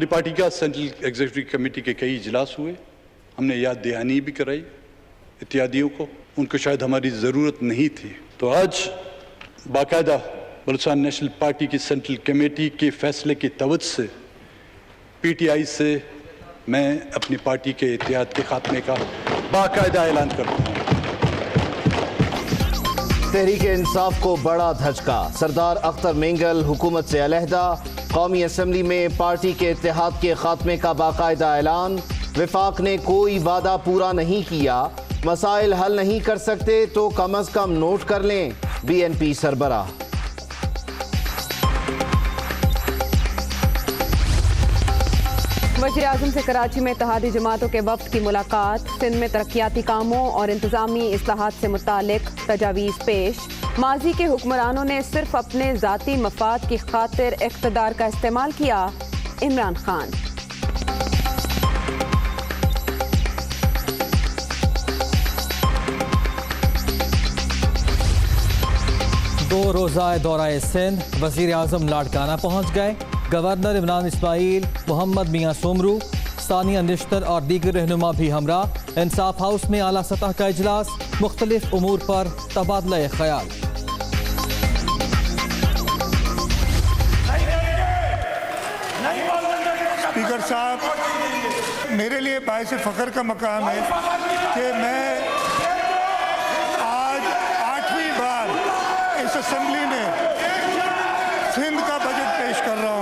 हमारी पार्टी का central executive committee के कई इजलास हुए, हमने याद दहानी भी कराई इत्यादियों को, उनको शायद हमारी ज़रूरत नहीं थी। तो आज बाकायदा बलूचिस्तान नेशनल पार्टी की सेंट्रल कमेटी के फैसले की तवज्जो से PTI से मैं अपनी पार्टी के इत्तेहाद के खात्मे का बाकायदा ऐलान करता हूँ। तहरीक-ए-इंसाफ को बड़ा धचका, सरदार अख्तर मेंगल हुकूमत से अलहदा, कौमी असम्बली में पार्टी के इत्तेहाद के खात्मे का बाकायदा ऐलान। विफाक ने कोई वादा पूरा नहीं किया, मसाइल हल नहीं कर सकते तो कम अज कम नोट कर लें, BNP सरबराह। वज़ीर-ए-आज़म से कराची में इत्तेहादी जमातों के वफ्द की मुलाकात, सिंध में तरक्याती कामों और इंतजामी इस्लाहात से मुतालिक तजावीज़ पेश। माजी के हुक्मरानों ने सिर्फ अपने ज़ाती मफाद की खातिर इक़्तिदार का इस्तेमाल किया, इमरान खान। दो रोज़ा दौरा सिंध, वज़ीर-ए-आज़म लाड़काना पहुँच गए। गवर्नर इमरान इस्माइल, मोहम्मद मियाँ सोमरू, सानिया निश्तर और दीगर रहनुमा भी हमरा। इंसाफ हाउस में आला सतह का इजलास, मुख्तलिफ उमूर पर तबादला ख्याल। स्पीकर साहब, मेरे लिए बायस फ़ख्र का मकाम है कि मैं आज 8वीं बार इस असेंबली में सिंध का बजट पेश कर रहा हूँ।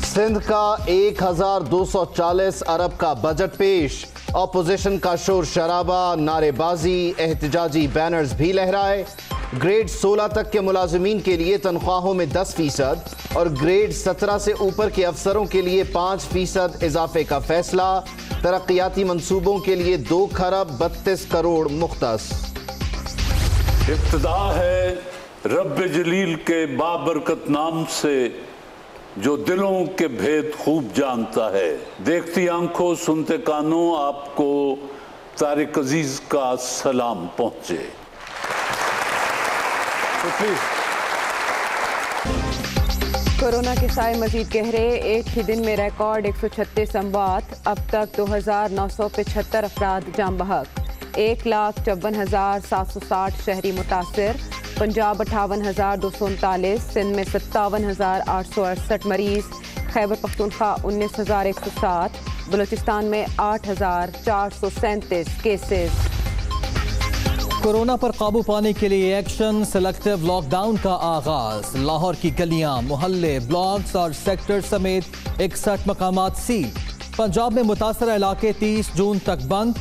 सिंध का 1240 अरब का बजट पेश, अपोजिशन का शोर शराबा, नारेबाजी, एहतजाजी बैनर्स भी लहराए। ग्रेड 16 तक के मुलाजिमीन के लिए तनख्वाहों में 10% और ग्रेड 17 से ऊपर के अफसरों के लिए 5% इजाफे का फैसला। तरक्याती मंसूबों के लिए 2 खरब 32 करोड़ मुख्तस। इब्तिदा है रब जलील के बाबरकत नाम से, जो दिलों के भेद खूब जानता है। देखती आंखों सुनते कानों आपको तारिक अजीज का सलाम पहुंचे। कोरोना के साए मजीद गहरे, एक ही दिन में रिकॉर्ड 136 अमवात। अब तक 2975 अफराद जाम बहक, 1,54,760 शहरी मुतासिर। पंजाब 58,239, सिंध में 57,868 मरीज, खैबर पख्तूनख्वा 19,107, बलूचिस्तान में 8,437 केसेस। कोरोना पर काबू पाने के लिए एक्शन, सेलेक्टिव लॉकडाउन का आगाज। लाहौर की गलियां, मोहल्ले, ब्लॉक्स और सेक्टर समेत 61 मकामात सील। पंजाब में मुतासरा इलाके 30 जून तक बंद।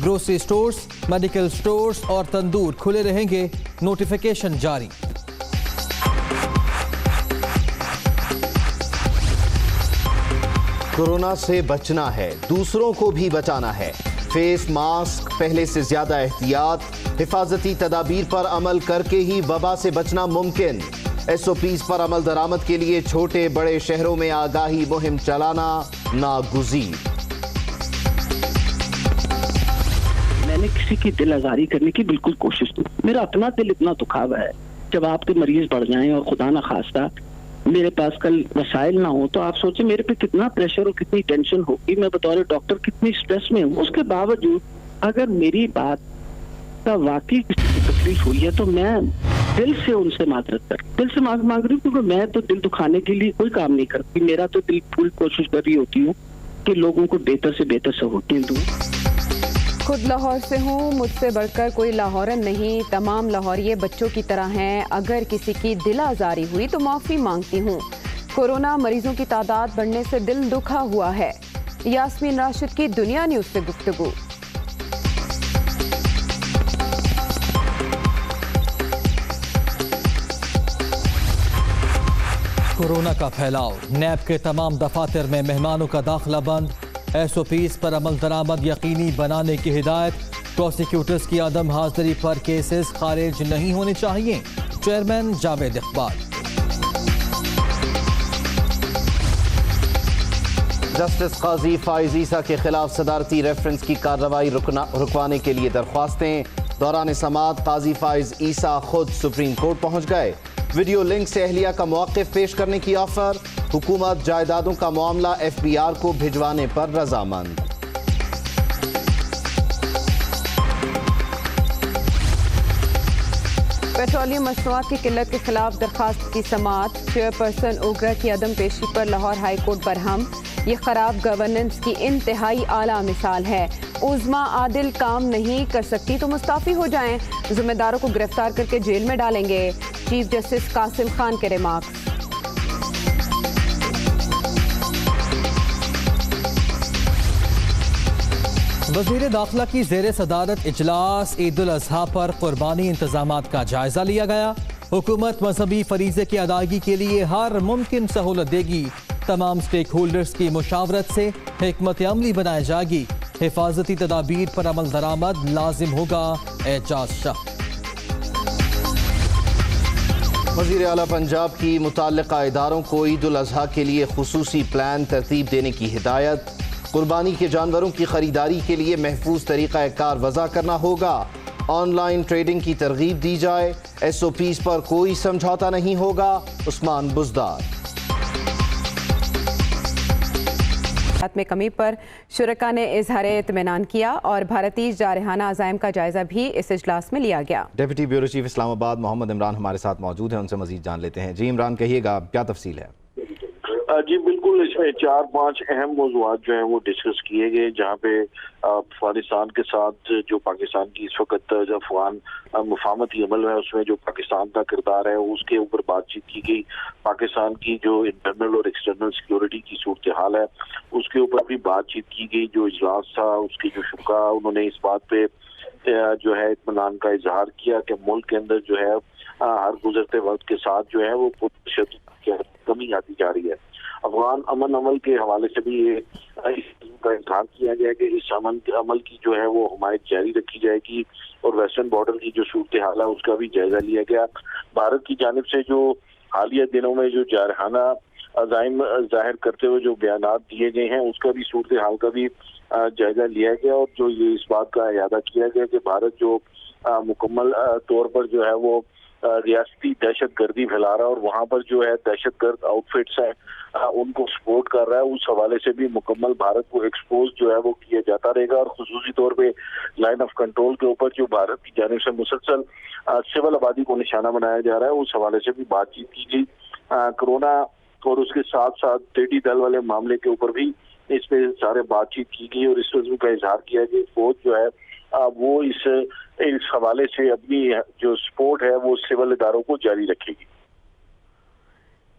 ग्रोसरी स्टोर्स, मेडिकल स्टोर्स और तंदूर खुले रहेंगे, नोटिफिकेशन जारी। कोरोना से बचना है, दूसरों को भी बचाना है। फेस मास्क, पहले से ज्यादा एहतियात, हिफाजती तदाबीर पर अमल करके ही वबा से बचना मुमकिन। SOPs पर अमल दरामद के लिए छोटे बड़े शहरों में आगाही मुहिम चलाना नागुज़ीर। मैंने किसी की दिल आजारी करने की बिल्कुल कोशिश नहीं। मेरा अपना दिल इतना दुखा हुआ है, जब आपके मरीज बढ़ जाएं और खुदा ना खास्ता मेरे पास कल वसाइल ना हो, तो आप सोचें मेरे पे कितना प्रेशर और कितनी टेंशन होगी। मैं बतौर डॉक्टर कितनी स्ट्रेस में हूँ। उसके बावजूद अगर मेरी बात का वाकई किसी की तकलीफ हुई है तो मैं दिल से उनसे माजरत दिल से मांग रही हूँ, क्योंकि मैं तो दिल दुखाने के लिए कोई काम नहीं करती। मेरा तो दिल पूरी कोशिश कर रही होती हूँ कि लोगों को बेहतर से बेहतर सहूलियतें दूँ। खुद लाहौर से हूँ, मुझसे बढ़कर कोई लाहौरन नहीं। तमाम लाहौरिये बच्चों की तरह हैं। अगर किसी की दिल आजारी हुई तो माफ़ी मांगती हूँ। कोरोना मरीजों की तादाद बढ़ने से दिल दुखा हुआ है। यास्मीन राशिद की दुनिया न्यूज़ से गुफ्तगू। कोरोना का फैलाव, नैब के तमाम दफातर में मेहमानों का दाखिला बंद। SOPs पर अमल दरामद यकीनी बनाने की हिदायत। प्रोसिक्यूटर्स की आदम हाजिरी पर केसेस खारिज नहीं होने चाहिए, चेयरमैन जावेद इकबाल। जस्टिस काजी फाइज ईसा के खिलाफ सदारती रेफरेंस की कार्रवाई रुकवाने के लिए दरख्वास्तें। दौरान समाअत काजी फाइज ईसा खुद सुप्रीम कोर्ट पहुंच गए। वीडियो लिंक से अहलिया का मौक़िफ़ पेश करने की ऑफर। हुकूमत जायदादों का मामला FBI को भिजवाने पर रजामंद। पेट्रोलियम मसनूआत की किल्लत के खिलाफ दरखास्त की समाअत। चेयरपर्सन ओगरा की अदम पेशी पर लाहौर हाई कोर्ट बरहम। ये खराब गवर्नेंस की इंतहाई आला मिसाल है। उज़्मा आदिल काम नहीं कर सकती तो मुस्ताफ़ी हो जाएं। जिम्मेदारों को गिरफ्तार करके जेल में डालेंगे। चीफ जस्टिस कासिम खान के रिमार्क्स। वज़ीर दाखिला की ज़ेर सदारत इजलास ईद उल अज़हा पर कुर्बानी इंतजामात का जायजा लिया गया। हुकूमत मजहबी फरीज़े की अदायगी के लिए हर मुमकिन सहूलत देगी। तमाम स्टेक होल्डर्स की मुशावरत से हिकमत अमली बनाई जाएगी। हिफाजती तदाबीर पर अमल दरामद लाजिम होगा। एजाज शाह। वज़ीर आला पंजाब की मुतल्लिका इदारों को ईद उल अज़हा के लिए खुसूसी प्लान तरतीब देने की हिदायत। कुर्बानी के जानवरों की खरीदारी के लिए महफूज तरीक़ा कार वज़ा करना होगा। ऑनलाइन ट्रेडिंग की तरगीब दी जाए। SOPs पर कोई समझौता नहीं होगा। उस्मान बुज़दार। में कमी पर शुरका ने इजहार इत्मीनान किया और भारतीय जारहाना अज़ाइम का जायजा भी इस इजलास में लिया गया। Deputy bureau chief Islamabad Mohammad Imran हमारे साथ मौजूद हैं, उनसे मजीद जान लेते हैं। जी इमरान, कहिएगा क्या तफसील है? जी बिल्कुल, इसमें 4-5 अहम मौज़ूआत जो हैं वो डिस्कस किए गए, जहाँ पे अफगानिस्तान के साथ जो पाकिस्तान की इस वक्त जो अफगान मुफाहमती अमल है उसमें जो पाकिस्तान का किरदार है उसके ऊपर बातचीत की गई। पाकिस्तान की जो इंटरनल और एक्सटर्नल सिक्योरिटी की सूरत हाल है उसके ऊपर भी बातचीत की गई। जो इजलास था उसके जो शुरा उन्होंने इस बात पे जो है इत्मीनान का इजहार किया कि मुल्क के अंदर जो है हर गुजरते वक्त के साथ जो है वो कमी आती जा रही है। अफगान अमन अमल के हवाले से भी ये का इजहार किया गया कि इस अमल की जो है वो हमायत जारी रखी जाएगी और वेस्टर्न बॉर्डर की जो सूरत हाल है उसका भी जायजा लिया गया। भारत की जानिब से जो हालिया दिनों में जो जारहाना अज़ाइम जाहिर करते हुए जो बयानात दिए गए हैं उसका भी सूरत हाल का भी जायजा लिया गया और जो ये इस बात का इरादा किया गया कि भारत जो मुकम्मल तौर पर जो है वो रियासती दहशत गर्दी फैला रहा है और वहाँ पर जो है दहशत गर्द आउटफिट्स हैं उनको सपोर्ट कर रहा है, उस हवाले से भी मुकम्मल भारत को एक्सपोज जो है वो किया जाता रहेगा। और खुसूसी तौर पे लाइन ऑफ कंट्रोल के ऊपर जो भारत की जानिब से मुसलसल सिविल आबादी को निशाना बनाया जा रहा है उस हवाले से भी बातचीत की गई। कोरोना और उसके साथ साथ टेडी दल वाले मामले के ऊपर भी इस पे सारे बातचीत की गई और इस वजह का इजहार किया कि फौज जो है वो इस हवाले से अपनी जो सपोर्ट है वो सिविल इदारों को जारी रखेगी।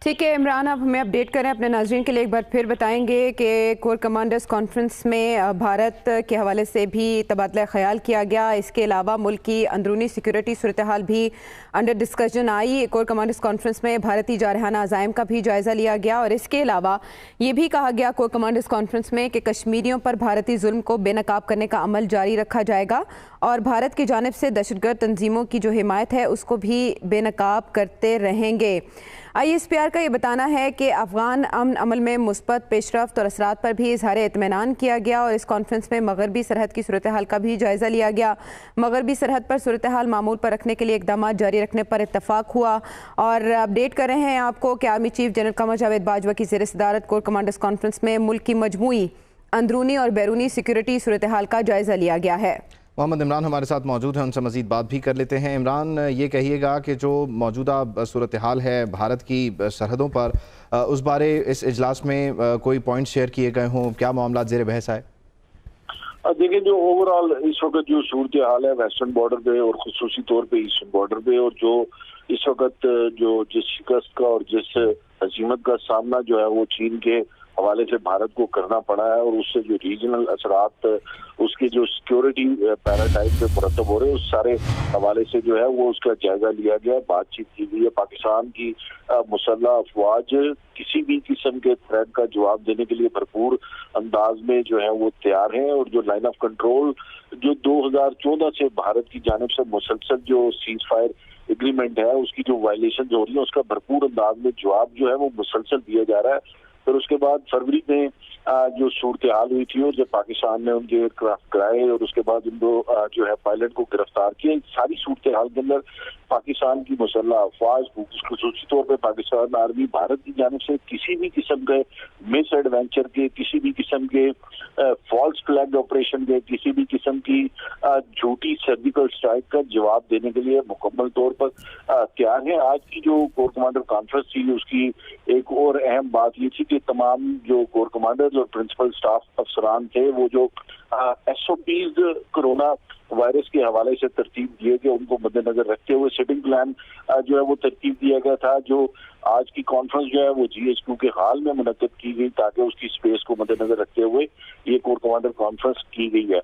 ठीक है इमरान, आप हमें अपडेट करें अपने नाज़रीन के लिए। एक बार फिर बताएंगे कि कोर कमांडर्स कॉन्फ्रेंस में भारत के हवाले से भी तबादला ख्याल किया गया। इसके अलावा मुल्क की अंदरूनी सिक्योरिटी सूरत हाल भी under discussion I. Core commanders conference में भारतीय जारहाना अज़ाइम का भी जायज़ा लिया गया और इसके अलावा ये भी कहा गया कोर कमांडर्स कॉन्फ्रेंस में कि कश्मीरियों पर भारतीय जुल्म को बेनकाब करने का अमल जारी रखा जाएगा और भारत की जानिब से दहशतगर्द तंजीमों की जो हिमायत है उसको भी बेनकाब करते रहेंगे। ISPR का ये बताना है कि अफगान अमन अमल में मुस्बत पेशरफ्त और असरात पर भी इजहार इत्मीनान किया गया और इस कॉन्फ्रेंस में मगरबी सरहद की सूरत हाल का भी जायज़ा लिया गया। मगरबी सरहद पर सूरत हाल मामूल पर रखने के लिए इक़दाम जारी रखने पर इत्तफाक हुआ। और अपडेट कर रहे हैं आपको कि army chief general Qamar Javed Bajwa की ज़ेर सदारत कोर कमांडर्स कॉन्फ्रेंस में मुल्क की मजमूई अंदरूनी और बैरूनी सिक्योरिटी सूरत हाल का जायज़ा लिया गया है। मोहम्मद इमरान हमारे साथ मौजूद हैं, उनसे मज़ीद बात भी कर लेते हैं। इमरान, ये कहिएगा कि जो मौजूदा सूरत हाल है भारत की सरहदों पर, उस बारे इस इजलास में कोई पॉइंट शेयर किए गए हों, क्या मामला ज़ेर बहस आए? देखिए, जो ओवरऑल इस वक्त जो सूरत हाल है वेस्टर्न बॉर्डर पे और खुसूसी तौर पे ईस्टर्न बॉर्डर पे और जो इस वक्त जो जिस शिकस्त का और जिस हजीमत का सामना जो है वो चीन के हवाले से भारत को करना पड़ा है और उससे जो रीजनल असरात उसके जो सिक्योरिटी पैराडाइम पे मुरतब हो रहे हैं उस सारे हवाले से जो है वो उसका जायजा लिया गया, बातचीत की गई है। पाकिस्तान की मुसल्लह अफवाज किसी भी किस्म के थ्रेट का जवाब देने के लिए भरपूर अंदाज में जो है वो तैयार हैं और जो लाइन ऑफ कंट्रोल जो 2014 से भारत की जानिब से मुसलसल जो सीज फायर एग्रीमेंट है उसकी जो वायलेशन हो रही है उसका भरपूर अंदाज में जवाब जो है वो मुसलसल दिया जा रहा है। फिर उसके बाद फरवरी में जो सूरत हाल हुई थी और जब पाकिस्तान ने उनके एयरक्राफ्ट कराए और उसके बाद उनको जो है पायलट को गिरफ्तार किया, सारी सूरत हाल के अंदर पाकिस्तान की मुसल्लह अफवाज, खुसूसी तौर पर पाकिस्तान आर्मी, भारत की जानिब से किसी भी किस्म के मिस एडवेंचर के, किसी भी किस्म के फॉल्स फ्लैग ऑपरेशन के, किसी भी किस्म की झूठी सर्जिकल स्ट्राइक का जवाब देने के लिए मुकम्मल तौर पर तैयार है। आज की जो कोर कमांडर कॉन्फ्रेंस थी उसकी एक और अहम बात ये थी कि तमाम जो कोर कमांडर्स और प्रिंसिपल स्टाफ अफसरान थे वो जो SOPs कोरोना वायरस के हवाले से तरतीब दिए गए उनको मद्देनजर रखते हुए सिटिंग प्लान जो है वो तरतीब दिया गया था। जो आज की कॉन्फ्रेंस जो है वो GHQ के हाल में मुनक्किद की गई ताकि उसकी स्पेस को मद्देनजर रखते हुए ये कोर कमांडर कॉन्फ्रेंस की गई है।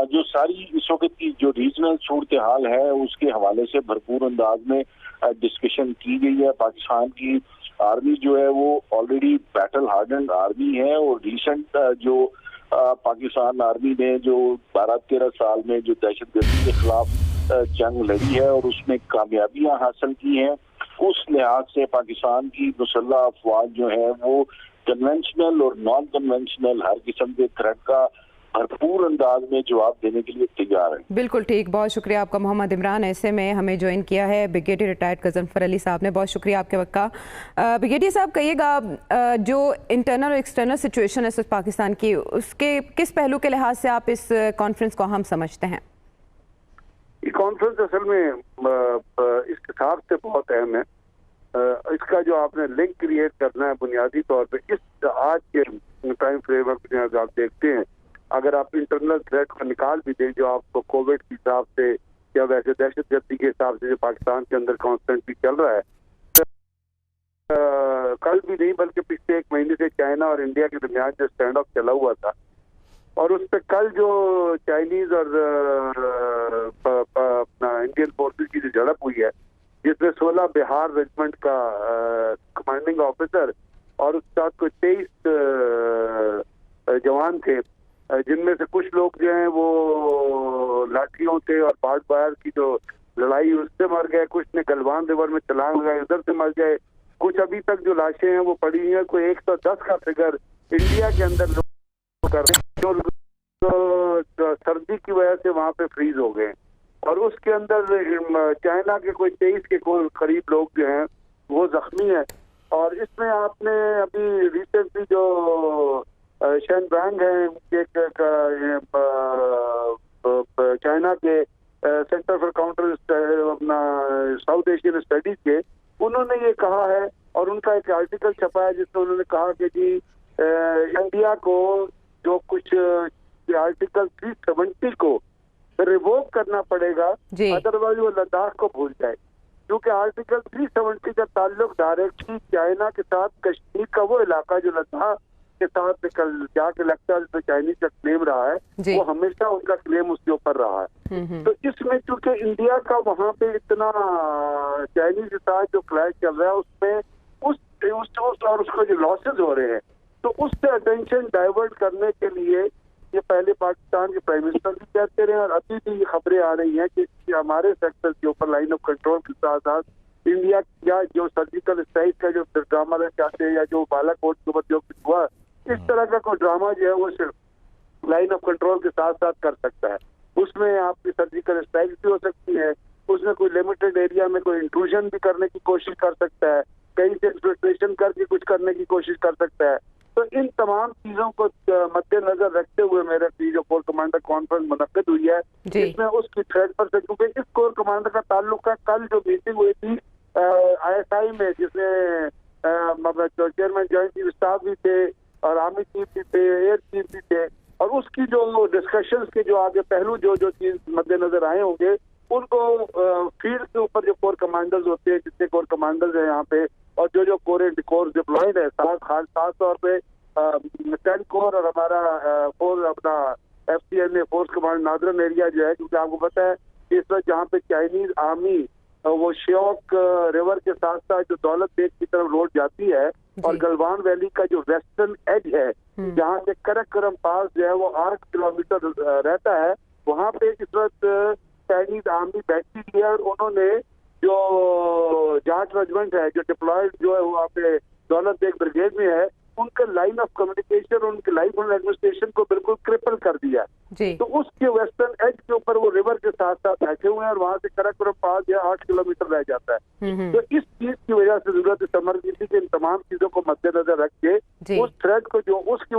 जो सारी इस वक्त की जो रीजनल सूरत हाल है उसके हवाले से भरपूर अंदाज में डिस्कशन की गई है। पाकिस्तान की आर्मी जो है वो ऑलरेडी बैटल हार्डन्ड आर्मी है और रिसेंट जो पाकिस्तान आर्मी ने जो 12-13 साल में जो दहशतगर्दी के खिलाफ जंग लड़ी है और उसमें कामयाबियां हासिल की हैं, उस लिहाज से पाकिस्तान की मुसल्लह अफवाज जो है वो कन्वेंशनल और नॉन कन्वेंशनल हर किस्म के थ्रेट का भरपूर अंदाज में जवाब देने के लिए तैयार है। बिल्कुल ठीक, बहुत शुक्रिया आपका मोहम्मद इमरान, ऐसे में हमें ज्वाइन किया है ब्रिगेडियर रिटायर्ड गजनफर अली साहब ने। बहुत शुक्रिया आपके वक्त का। ब्रिगेडियर साहब कहिएगा, जो इंटरनल और एक्सटर्नल सिचुएशन है पाकिस्तान की, उसके किस पहलू के लिहाज से आप इस कॉन्फ्रेंस को अहम समझते हैं? ये कॉन्फ्रेंस असल में इस हिसाब से बहुत अहम है, इसका जो आपने लिंक क्रिएट करना है बुनियादी तौर पे इस आज के टाइम फ्रेमवर्क में आप देखते हैं, अगर आप इंटरनल थ्रेट को निकाल भी दें जो आपको कोविड के हिसाब से या वैसे दहशतगर्दी के हिसाब से जो पाकिस्तान के अंदर कॉन्स्टेंटली चल रहा है, कल भी नहीं बल्कि पिछले 1 महीने से चाइना और इंडिया के दरमियान जो स्टैंड ऑफ चला हुआ था और उस पर कल जो चाइनीज और अपना इंडियन फोर्सेस की जो झड़प हुई है जिसमें 16 बिहार रेजिमेंट का कमांडिंग ऑफिसर और उसके साथ कोई 23 जवान थे, जिनमें से कुछ लोग जो हैं वो लाठियों से और बाढ़ बार की जो लड़ाई उससे मर गए, कुछ ने गलवान रिवर में छलांग लगाई उधर से मर गए, कुछ अभी तक जो लाशें हैं वो पड़ी हैं। कोई 110 का फिगर इंडिया के अंदर लोग कर रहे हैं जो सर्दी की वजह से वहां पे फ्रीज हो गए और उसके अंदर चाइना के कोई 23 के करीब लोग जो हैं वो जख्मी है। और इसमें आपने अभी रिसेंटली जो शेनब्रांग है चाइना के सेंटर फॉर काउंटर अपना साउथ एशियन स्टडीज के, उन्होंने ये कहा है और उनका एक आर्टिकल छपा है जिसमें उन्होंने कहा कि जी इंडिया को जो कुछ आर्टिकल 370 को रिवोक करना पड़ेगा, अदरवाइज वो लद्दाख को भूल जाए, क्योंकि आर्टिकल 370 का ताल्लुक डायरेक्टली चाइना के साथ कश्मीर का वो इलाका जो लद्दाख के साथ निकल जाके लगता है चाइनीज का क्लेम रहा है, वो हमेशा उनका क्लेम उसके ऊपर रहा है। तो इसमें चूंकि इंडिया का वहां पे इतना चाइनीज के साथ जो क्लैश चल रहा है उसमें उस और उसको जो लॉसेज हो रहे हैं, तो उससे अटेंशन डाइवर्ट करने के लिए ये पहले पाकिस्तान के प्राइम मिनिस्टर भी कहते रहे और अभी भी ये खबरें आ रही हैं कि हमारे सेक्टर के ऊपर लाइन ऑफ कंट्रोल के साथ साथ इंडिया या जो सर्जिकल स्ट्राइक का जो ड्रामा चाहते हैं या जो बालाकोट के ऊपर जो कुछ हुआ, इस तरह का कोई ड्रामा जो है वो सिर्फ लाइन ऑफ कंट्रोल के साथ साथ कर सकता है। उसमें आपकी सर्जिकल स्ट्राइक भी हो सकती है, उसमें कोई लिमिटेड एरिया में कोई इंट्रूजन भी करने की कोशिश कर सकता है, कहीं से एक्सप्लोइटेशन करके कुछ करने की कोशिश कर सकता है। तो इन तमाम चीजों को मद्देनजर रखते हुए मेरे जो कोर कमांडर कॉन्फ्रेंस मुनक्किद हुई है, इसमें उसकी थ्रेट पर से, क्योंकि इस कोर कमांडर का ताल्लुक है कल जो मीटिंग हुई थी ISI में, जिसमें चेयरमैन जॉइंट चीफ स्टाफ भी थे और आर्मी चीफ भी थे, एयर चीफ भी थे, और उसकी जो डिस्कशंस के जो आगे पहलू जो चीज मद्देनजर आए होंगे उनको फील्ड के ऊपर जो कोर कमांडर्स होते हैं, जितने कोर कमांडर्स हैं यहाँ पे और जो कोर डिप्लॉयड है, खास तौर पे 10 कोर और हमारा फोर्स अपना FCNA force command northern area जो है, क्योंकि आपको पता है इस वक्त जहाँ पे चाइनीज आर्मी वो श्योक रिवर के साथ साथ जो दौलत बेग की तरफ रोड जाती है और गलवान वैली का जो वेस्टर्न एज है जहाँ से करम पास जो है वो 8 किलोमीटर रहता है, वहाँ पे इस वक्त चाइनीज आर्मी बैठी है और उन्होंने जो जाट रेजिमेंट है जो डिप्लॉयड जो है वहाँ पे दौलत बेग ब्रिगेड में है, उनका लाइन ऑफ कम्युनिकेशन, उनके लाइफ और एडमिनिस्ट्रेशन को बिल्कुल क्रिपल कर दिया। जी। तो उसके वेस्टर्न एज के ऊपर वो रिवर के साथ साथ बैठे हुए हैं और वहां से कराकोरम 5 या 8 किलोमीटर रह जाता है। तो इस चीज की वजह से जरूरत है समर नीति के इन तमाम चीजों को मद्देनजर रख के जी। उस थ्रेड को जो उसकी